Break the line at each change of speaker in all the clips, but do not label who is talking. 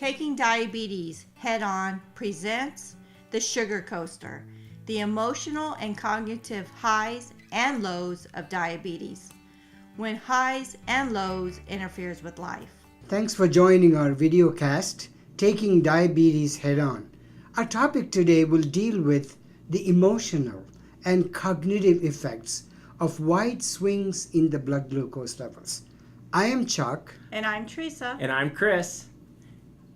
Taking Diabetes Head-On presents The Sugar Coaster, the emotional and cognitive highs and lows of diabetes, when highs and lows interferes with life.
Thanks for joining our video cast, Taking Diabetes Head-On. Our topic today will deal with the emotional and cognitive effects of wide swings in the blood glucose levels. I am Chuck.
And I'm Teresa.
And I'm Chris.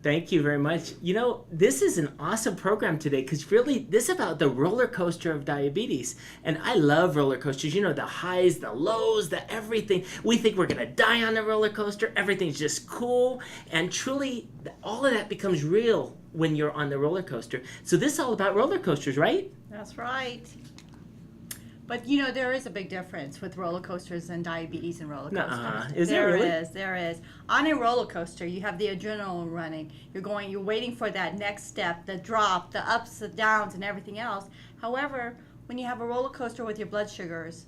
Thank you very much. You know, this is an awesome program today because really this is about the roller coaster of diabetes. And I love roller coasters. You know, the highs, the lows, the everything. We think we're going to die on the roller coaster. Everything's just cool. And truly, all of that becomes real when you're on the roller coaster. So this is all about roller coasters, right?
That's right. But you know, there is a big difference with roller coasters and diabetes and roller coasters.
Is there really?
There is. On a roller coaster, you have the adrenaline running. You're waiting for that next step, the drop, the ups, the downs, and everything else. However, when you have a roller coaster with your blood sugars,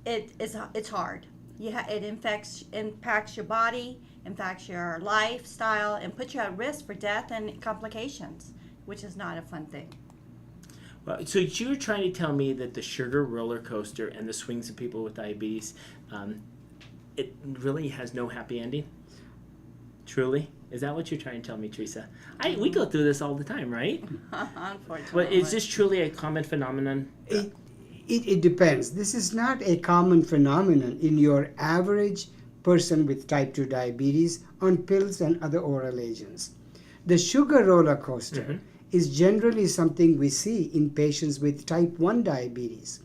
it's hard. It impacts your body, impacts your lifestyle, and puts you at risk for death and complications, which is not a fun thing.
Well, so you're trying to tell me that the sugar roller coaster and the swings of people with diabetes, it really has no happy ending? Truly? Is that what you're trying to tell me, Teresa? We go through this all the time, right?
Unfortunately.
But is this truly a common phenomenon?
It depends. This is not a common phenomenon in your average person with type 2 diabetes on pills and other oral agents. The sugar roller coaster is generally something we see in patients with type 1 diabetes.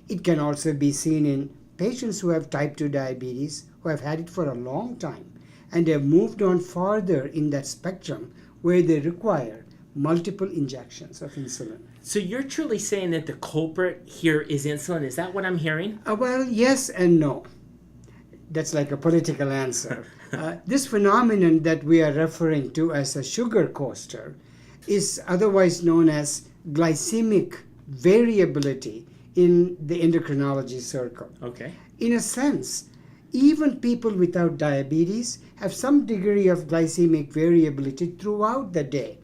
It can also be seen in patients who have type 2 diabetes who have had it for a long time and have moved on farther in that spectrum where they require multiple injections of insulin.
So you're truly saying that the culprit here is insulin? Is that what I'm hearing?
Well, yes and no. That's like a political answer. This phenomenon that we are referring to as a sugar coaster is otherwise known as glycemic variability in the endocrinology circle.
Okay.
In a sense, even people without diabetes have some degree of glycemic variability throughout the day.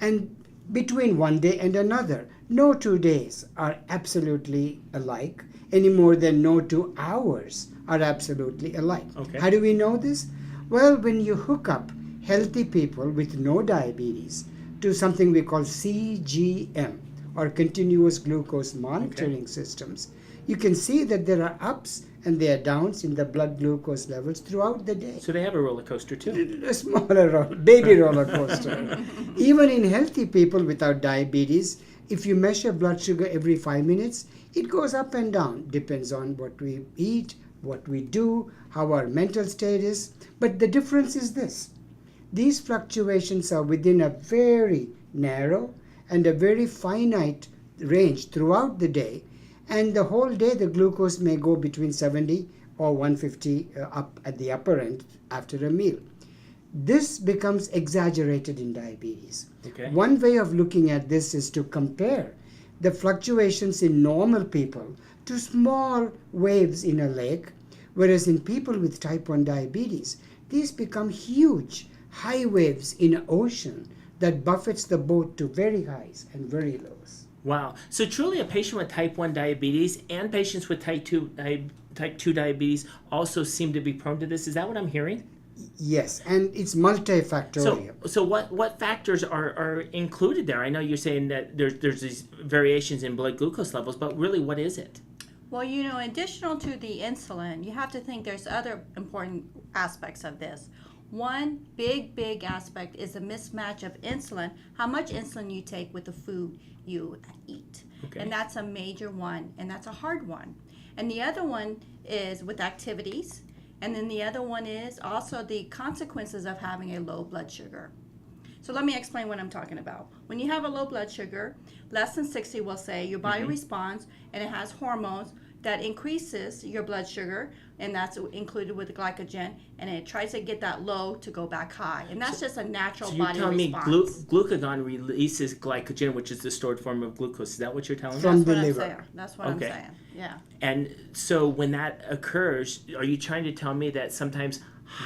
And between one day and another, no 2 days are absolutely alike, any more than no 2 hours are absolutely alike.
Okay.
How do we know this? Well, when you hook up healthy people with no diabetes to something we call CGM, or continuous glucose monitoring systems, you can see that there are ups and there are downs in the blood glucose levels throughout the day.
So they have a roller coaster too?
A smaller baby roller coaster. Even in healthy people without diabetes, if you measure blood sugar every 5 minutes, it goes up and down. Depends on what we eat, what we do, how our mental state is. But the difference is this. These fluctuations are within a very narrow and a very finite range throughout the day, and the whole day the glucose may go between 70 or 150 up at the upper end after a meal. This becomes exaggerated in diabetes.
Okay.
One way of looking at this is to compare the fluctuations in normal people to small waves in a lake, whereas in people with type 1 diabetes, these become huge high waves in an ocean that buffets the boat to very highs and very lows.
Wow. So truly a patient with type 1 diabetes and patients with type 2 diabetes also seem to be prone to this. Is that what I'm hearing?
Yes, and it's multifactorial.
So what factors are included there? I know you're saying that there's these variations in blood glucose levels, but really what is it?
Well, you know, additional to the insulin, you have to think there's other important aspects of this. One big aspect is a mismatch of insulin, how much insulin you take with the food you eat.
Okay.
And that's a major one, and that's a hard one. And the other one is with activities, and then the other one is also the consequences of having a low blood sugar. So let me explain what I'm talking about. When you have a low blood sugar, less than 60, we'll say, your body responds, and it has hormones that increases your blood sugar, and that's included with the glycogen, and it tries to get that low to go back high. And that's just a natural body response. So you're telling me
glucagon releases glycogen, which is the stored form of glucose. Is that what you're telling me?
From the liver.
That's what I'm saying. Yeah.
And so when that occurs, are you trying to tell me that sometimes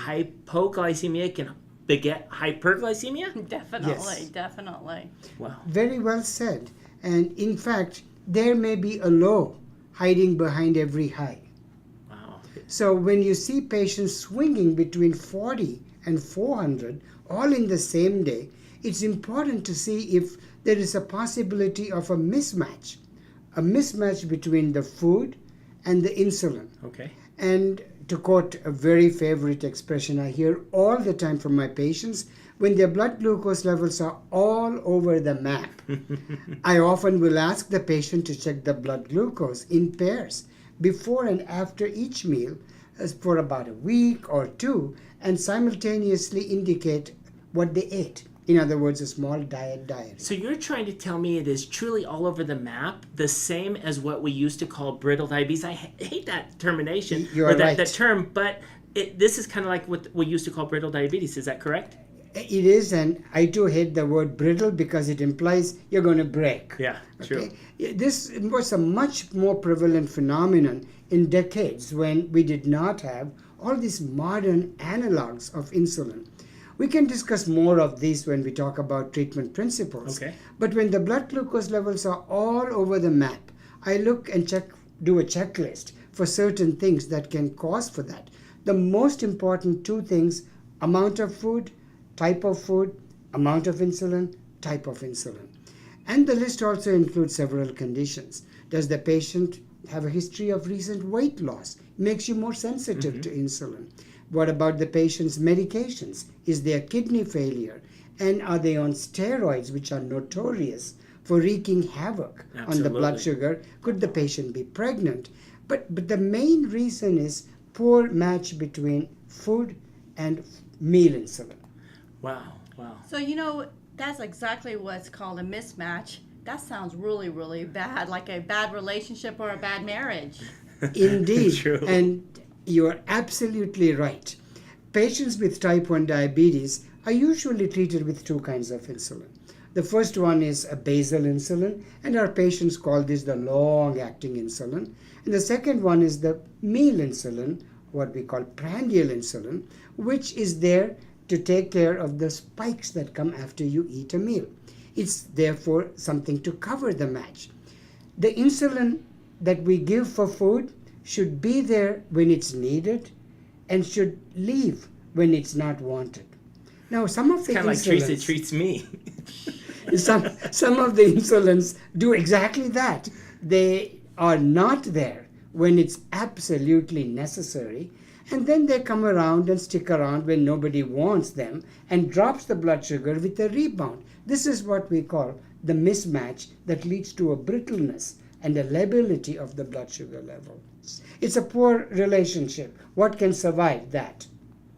hypoglycemia can beget hyperglycemia?
Definitely,
Yes.
definitely.
Wow.
Very well said. And in fact, there may be a low hiding behind every high.
Wow.
So when you see patients swinging between 40 and 400 all in the same day, it's important to see if there is a possibility of a mismatch between the food and the insulin.
Okay.
And to quote a very favorite expression I hear all the time from my patients, when their blood glucose levels are all over the map, I often will ask the patient to check the blood glucose in pairs before and after each meal for about a week or two, and simultaneously indicate what they ate. In other words, a small diet diary.
So you're trying to tell me it is truly all over the map, the same as what we used to call brittle diabetes. I hate that termination,
You
or
are
that,
right.
that term, but this is kind of like what we used to call brittle diabetes. Is that correct?
It is, and I too hate the word brittle because it implies you're going to break.
Yeah, true.
Okay? This was a much more prevalent phenomenon in decades when we did not have all these modern analogs of insulin. We can discuss more of these when we talk about treatment principles.
Okay.
But when the blood glucose levels are all over the map, I look and do a checklist for certain things that can cause for that. The most important two things: amount of food, type of food, amount of insulin, type of insulin. And the list also includes several conditions. Does the patient have a history of recent weight loss? Makes you more sensitive to insulin. What about the patient's medications? Is there kidney failure? And are they on steroids, which are notorious for wreaking havoc on the blood
Absolutely.
sugar? Could the patient be pregnant? But the main reason is poor match between food and meal insulin.
Wow, wow.
So, that's exactly what's called a mismatch. That sounds really, really bad, like a bad relationship or a bad marriage.
Indeed.
True.
And you're absolutely right. Patients with type 1 diabetes are usually treated with two kinds of insulin. The first one is a basal insulin, and our patients call this the long-acting insulin. And the second one is the meal insulin, what we call prandial insulin, which is there to take care of the spikes that come after you eat a meal. It's therefore something to cover the match. The insulin that we give for food should be there when it's needed and should leave when it's not wanted. Now, some of the
Kind of like Teresa
insulins,
treats me.
some of the insulins do exactly that. They are not there when it's absolutely necessary, and then they come around and stick around when nobody wants them and drops the blood sugar with a rebound. This is what we call the mismatch that leads to a brittleness and a lability of the blood sugar level. It's a poor relationship. What can survive that?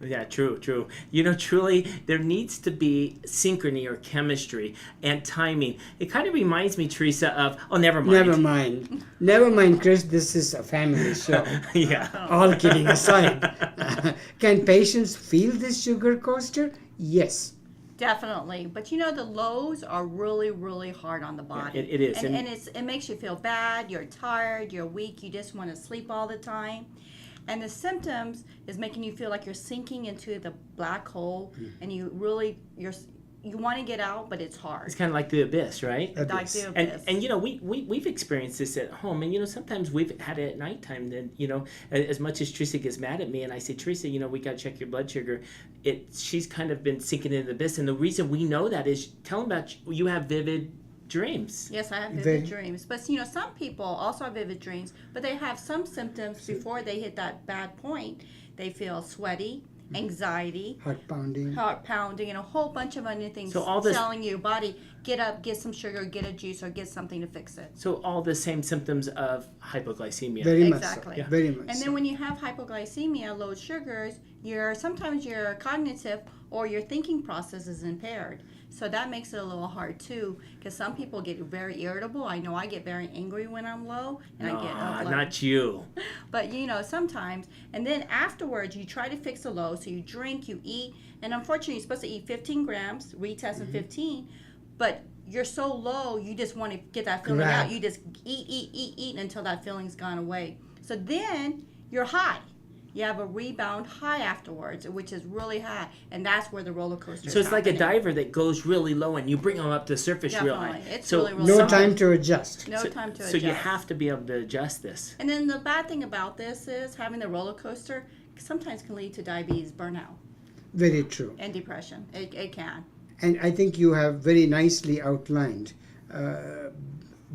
Yeah, true. Truly, there needs to be synchrony or chemistry and timing. It kind of reminds me, Teresa, of, never mind.
Never mind, Chris. This is a family show.
Yeah.
All kidding aside. Can patients feel this sugar coaster? Yes.
Definitely. But the lows are really, really hard on the body.
Yeah, it is.
And it makes you feel bad. You're tired. You're weak. You just want to sleep all the time. And the symptoms is making you feel like you're sinking into the black hole, and you want to get out, but it's hard.
It's kind of like the abyss, right?
Like the abyss.
And we've experienced this at home, and sometimes we've had it at nighttime. Then as much as Teresa gets mad at me, and I say, Teresa, we got to check your blood sugar. She's kind of been sinking into the abyss, and the reason we know that is, tell them about you have vivid dreams.
Yes, I have vivid dreams. But some people also have vivid dreams, but they have some symptoms before they hit that bad point. They feel sweaty, anxiety,
Heart pounding,
and a whole bunch of other things
So all this-
telling you, body, get up, get some sugar, get a juice, or get something to fix it.
So all the same symptoms of hypoglycemia.
Very much
Exactly.
so. Yeah. Very much
And
so.
then when you have hypoglycemia, low sugars, sometimes your cognitive or your thinking process is impaired. So that makes it a little hard too, because some people get very irritable. I know I get very angry when I'm low, and I get
Not you.
But sometimes, and then afterwards you try to fix the low. So you drink, you eat, and unfortunately you're supposed to eat 15 grams, retest in 15, but you're so low, you just want to get that feeling out. You just eat until that feeling's gone away. So then you're high. you have a rebound high afterwards, which is really high, and that's where the roller coaster is
So it's like a
happening.
diver that goes really low and you bring them up to the surface real high.
Definitely. It's
So
really
No
high.
time to adjust.
No time to
So
adjust.
you have to be able to adjust this.
And then the bad thing about this is having the roller coaster sometimes can lead to diabetes, burnout,
Very true.
and depression. It can.
And I think you have very nicely outlined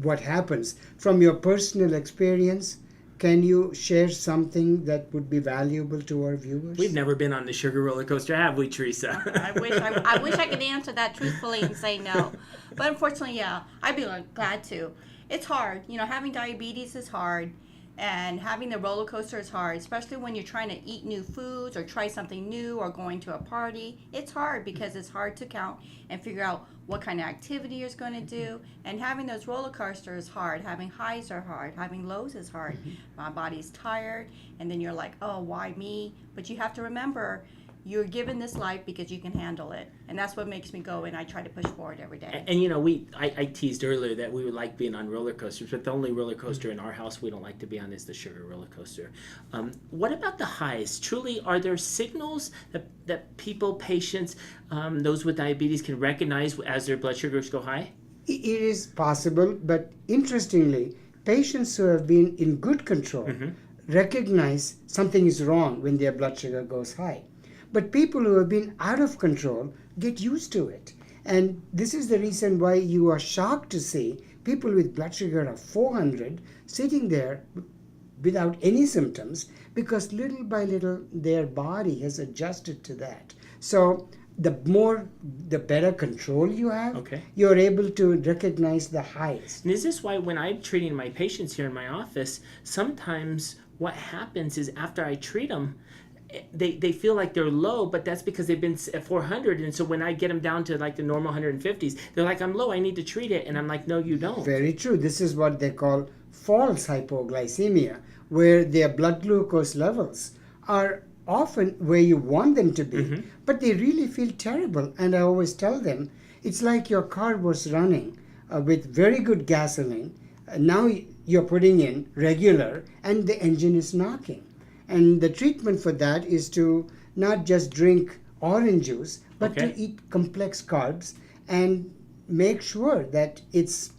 what happens. From your personal experience, can you share something that would be valuable to our viewers?
We've never been on the sugar roller coaster, have we, Teresa?
I wish I could answer that truthfully and say no. But unfortunately, yeah, I'd be glad to. It's hard. Having diabetes is hard. And having the roller coaster is hard, especially when you're trying to eat new foods or try something new or going to a party. It's hard because it's hard to count and figure out what kind of activity you're going to do. And having those roller coasters is hard. Having highs are hard. Having lows is hard. My body's tired. And then you're like, oh, why me? But you have to remember, you're given this life because you can handle it. And that's what makes me go, and I try to push forward every day.
And I teased earlier that we would like being on roller coasters, but the only roller coaster in our house we don't like to be on is the sugar roller coaster. What about the highs? Truly, are there signals that people, patients, those with diabetes can recognize as their blood sugars go high?
It is possible, but interestingly, patients who have been in good control recognize something is wrong when their blood sugar goes high. But people who have been out of control get used to it. And this is the reason why you are shocked to see people with blood sugar of 400 sitting there without any symptoms, because little by little their body has adjusted to that. So the better control you have, you're able to recognize the highs.
And is this why when I'm treating my patients here in my office, sometimes what happens is after I treat them, they feel like they're low, but that's because they've been at 400, and so when I get them down to like the normal 150s, they're like, I'm low, I need to treat it, and I'm like, no, you don't.
Very true. This is what they call false hypoglycemia, where their blood glucose levels are often where you want them to be, but they really feel terrible. And I always tell them, it's like your car was running with very good gasoline, now you're putting in regular, and the engine is knocking. And the treatment for that is to not just drink orange juice, but to eat complex carbs and make sure that it's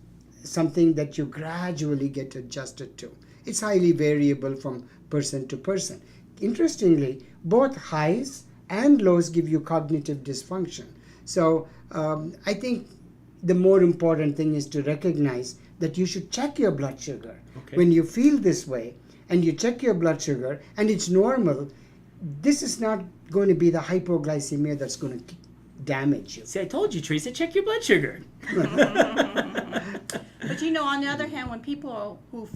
something that you gradually get adjusted to. It's highly variable from person to person. Interestingly, both highs and lows give you cognitive dysfunction. So I think the more important thing is to recognize that you should check your blood sugar. When you feel this way, and you check your blood sugar and it's normal, this is not going to be the hypoglycemia that's going to damage you.
See, I told you, Teresa, check your blood sugar.
But on the other hand, when people who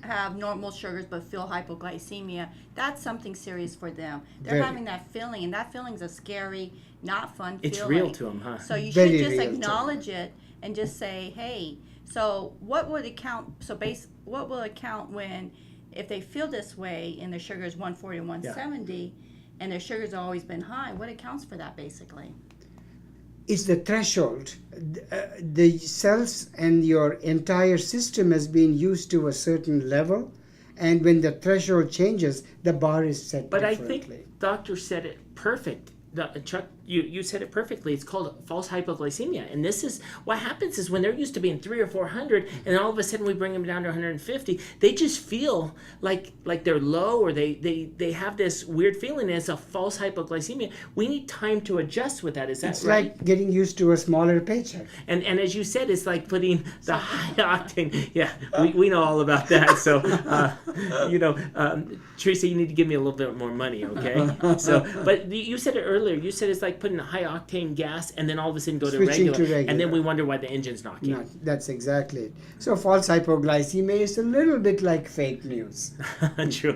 have normal sugars but feel hypoglycemia, that's something serious for them. They're having that feeling, and that feeling's a scary, not fun feeling.
It's real to them, huh?
So you should just acknowledge it and just say, hey, so what would it count? What will it count when, if they feel this way and their sugar is 140 and 170, and their sugar's always been high, what accounts for that basically?
It's the threshold. The cells and your entire system has been used to a certain level, and when the threshold changes, the bar is set differently.
But I think Doctor said it perfect. Chuck, you said it perfectly. It's called false hypoglycemia, and this is what happens is when they're used to being 300 or 400, and then all of a sudden we bring them down to 150. They just feel like they're low, or they have this weird feeling. It's a false hypoglycemia. We need time to adjust with that. Is that
it's
right?
It's like getting used to a smaller paycheck.
And as you said, it's like putting the high octane. Yeah, we know all about that. So Teresa, you need to give me a little bit more money, okay? So, but you said it earlier. You said it's like putting a high octane gas and then all of a sudden go to regular, and then we wonder why the engine's knocking.
No, that's exactly it. So false hypoglycemia is a little bit like fake news.
True.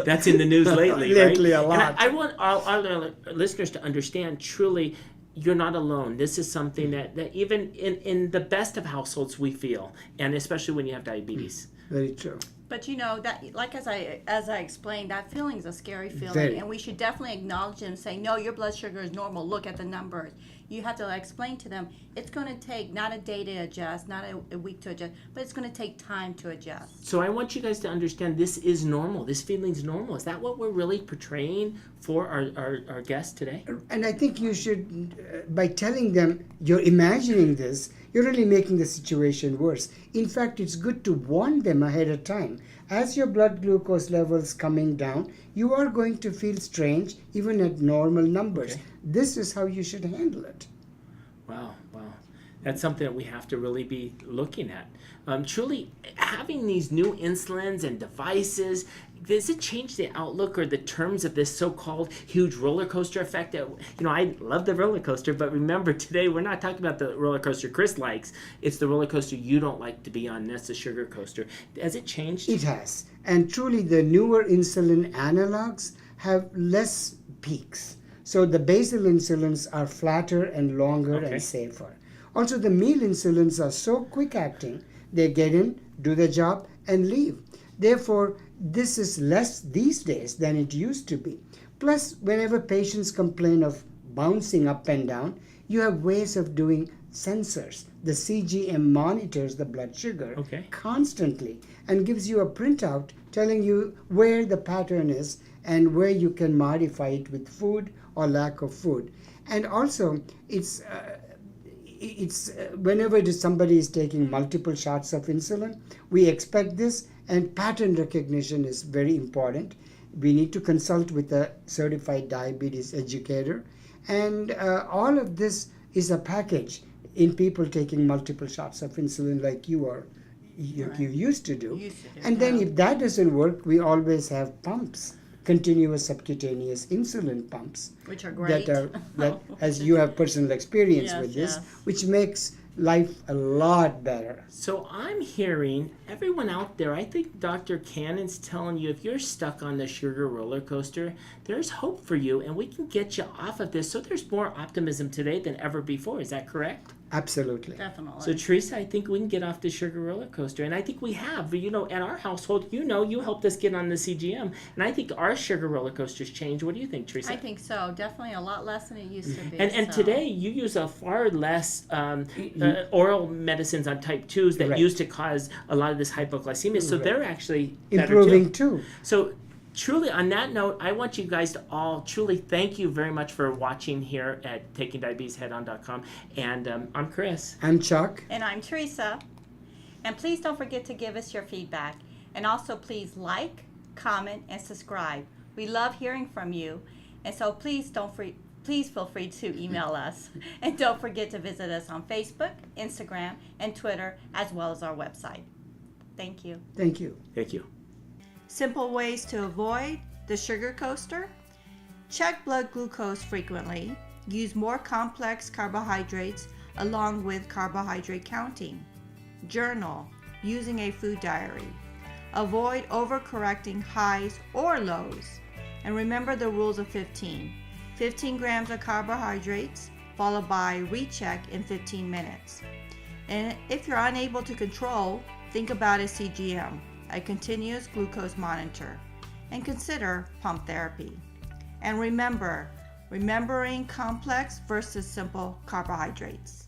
That's in the news lately,
Lately,
right?
a lot.
And I want our listeners to understand, truly, you're not alone. This is something that even in the best of households we feel, and especially when you have diabetes.
Very true.
But you know that, like as I explained, that feeling is a scary feeling,
Very.
and we should definitely acknowledge it and say, no, your blood sugar is normal. Look at the numbers. You have to explain to them it's going to take not a day to adjust, not a week to adjust, but it's going to take time to adjust.
So I want you guys to understand this is normal. This feeling's normal. Is that what we're really portraying for our guests today?
And I think you should, by telling them you're imagining this, you're really making the situation worse. In fact, it's good to warn them ahead of time. As your blood glucose levels coming down, you are going to feel strange even at normal numbers.
Okay.
This is how you should handle it.
Wow. That's something that we have to really be looking at. Truly, having these new insulins and devices, does it change the outlook or the terms of this so-called huge roller coaster effect? That, I love the roller coaster, but remember today we're not talking about the roller coaster Chris likes. It's the roller coaster you don't like to be on. That's the sugar coaster. Has it changed?
It has. And truly, the newer insulin analogs have less peaks. So the basal insulins are flatter and longer
Okay.
and safer. Also, the meal insulins are so quick acting, they get in, do the job, and leave. Therefore, this is less these days than it used to be. Plus, whenever patients complain of bouncing up and down, you have ways of doing sensors. The CGM monitors the blood sugar
Okay.
constantly and gives you a printout telling you where the pattern is and where you can modify it with food or lack of food. And also, it's whenever somebody is taking multiple shots of insulin, we expect this, and pattern recognition is very important. We need to consult with a certified diabetes educator, and all of this is a package in people taking multiple shots of insulin like you used to do. And then if that doesn't work, we always have pumps, continuous subcutaneous insulin pumps,
Which are great.
that as you have personal experience
Yes,
with this,
yes.
which makes life a lot better.
So I'm hearing everyone out there, I think Dr. Cannon's telling you if you're stuck on the sugar roller coaster, there's hope for you and we can get you off of this. So there's more optimism today than ever before. Is that correct?
Absolutely.
Definitely.
So Teresa, I think we can get off the sugar roller coaster. And I think we have. At our household, you helped us get on the CGM. And I think our sugar roller coaster's changed. What do you think, Teresa?
I think so. Definitely a lot less than it used to be.
And
so.
today you use a far less oral medicines on type 2s that
Right.
used to cause a lot of this hypoglycemia. So
Right.
they're actually better
Improving
too.
too.
So truly, on that note, I want you guys to all truly thank you very much for watching here at Takingdiabetesheadon.com. And I'm Chris.
I'm Chuck.
And I'm Teresa. And please don't forget to give us your feedback. And also please like, comment, and subscribe. We love hearing from you. And so please feel free to email us. And don't forget to visit us on Facebook, Instagram, and Twitter, as well as our website. Thank you.
Thank you.
Thank you.
Simple ways to avoid the sugar coaster: check blood glucose frequently, use more complex carbohydrates along with carbohydrate counting, journal using a food diary, avoid overcorrecting highs or lows, and remember the rules of 15 grams of carbohydrates followed by recheck in 15 minutes. And if you're unable to control, think about a CGM, a continuous glucose monitor, and consider pump therapy. And remembering complex versus simple carbohydrates.